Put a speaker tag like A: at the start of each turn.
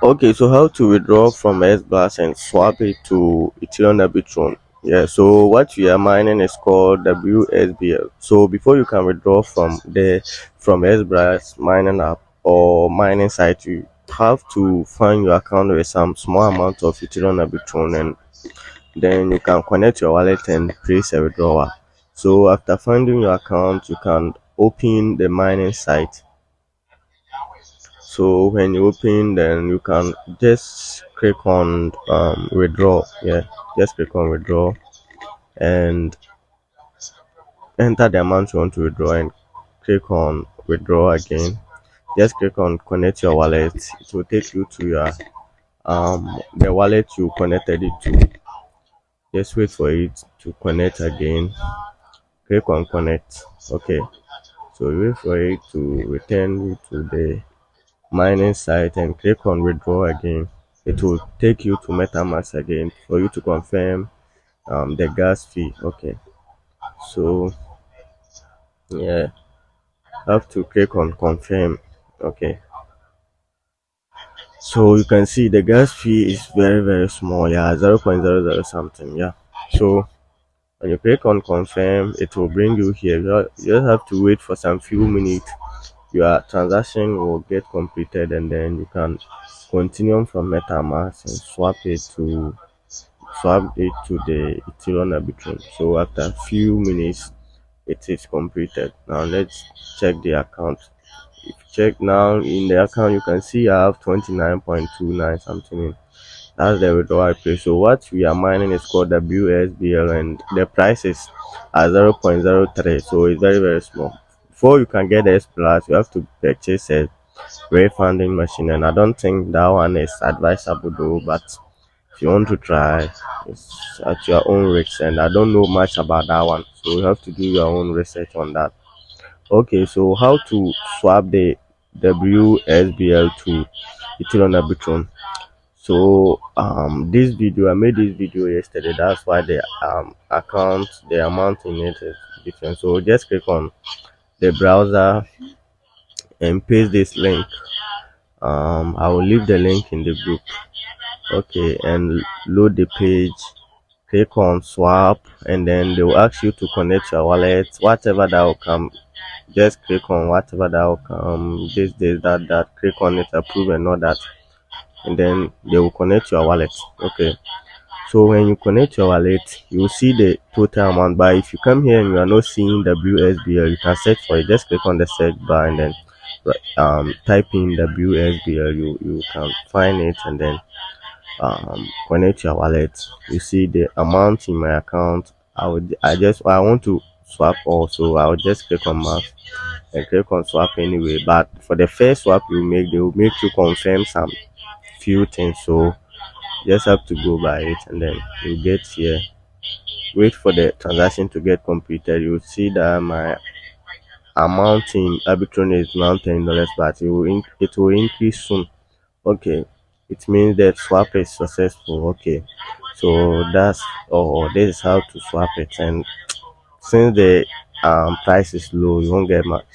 A: Okay, so how to withdraw from Xblast and swap it to Ethereum Arbitrum? Yeah, so what we are mining is called wXBL. So before you can withdraw from Xblast mining app or mining site, you have to find your account with some small amount of Ethereum Arbitrum, and then you can connect your wallet and place a withdrawal. So after finding your account, you can open the mining site. So when you open, then you can just click on withdraw. Yeah, just click on withdraw and enter the amount you want to withdraw and click on withdraw again. Just click on connect your wallet. It will take you to your the wallet you connected it to. Just wait for it to connect again. Click on connect. Okay. So wait for it to return you to the mining site and click on withdraw again. It will take you to metamask again for you to confirm the gas fee. Okay, so yeah, have to click on confirm. Okay, so you can see the gas fee is very small. Yeah, 0.00 something. Yeah, so when you click on confirm, it will bring you here. You just have to wait for some few minutes. Your transaction will get completed, and then you can continue from metamask and swap it to the Ethereum Arbitrum. So after a few minutes, it is completed. Now let's check the account. If you check now in the account, you can see I have 29.29 something in. That's the withdrawal price. So what we are mining is called wSBL, and the price is at 0.03. So it's very small. Before you can get the S plus, you have to purchase a refunding machine, and I don't think that one is advisable though, but if you want to try, it's at your own risk, and I don't know much about that one, so you have to do your own research on that. Okay, so how to swap the wSBL to Ethereum Arbitrum? So this video, I made this video yesterday, that's why the account, the amount in it is different. So just click on the browser and paste this link. I will leave the link in the group. Okay, and load the page. Click on swap, and then they will ask you to connect your wallet, whatever that will come. Just click on whatever that will come, this that, click on it, approve and all that, and then they will connect your wallet. Okay, so when you connect your wallet, you will see the total amount. But if you come here and you are not seeing wSBL, you can search for it. Just click on the search bar and then type in wSBL. You can find it, and then connect your wallet. You see the amount in my account. I want to swap also. I will just click on map and click on swap anyway. But for the first swap you make, they will make you confirm some few things, so just have to go by it, and then you get here, wait for the transaction to get completed. You see that my amount in Arbitrum is now $10, but it will increase soon. Okay, it means that swap is successful. Okay, so that's this is how to swap it, and since the price is low, you won't get much.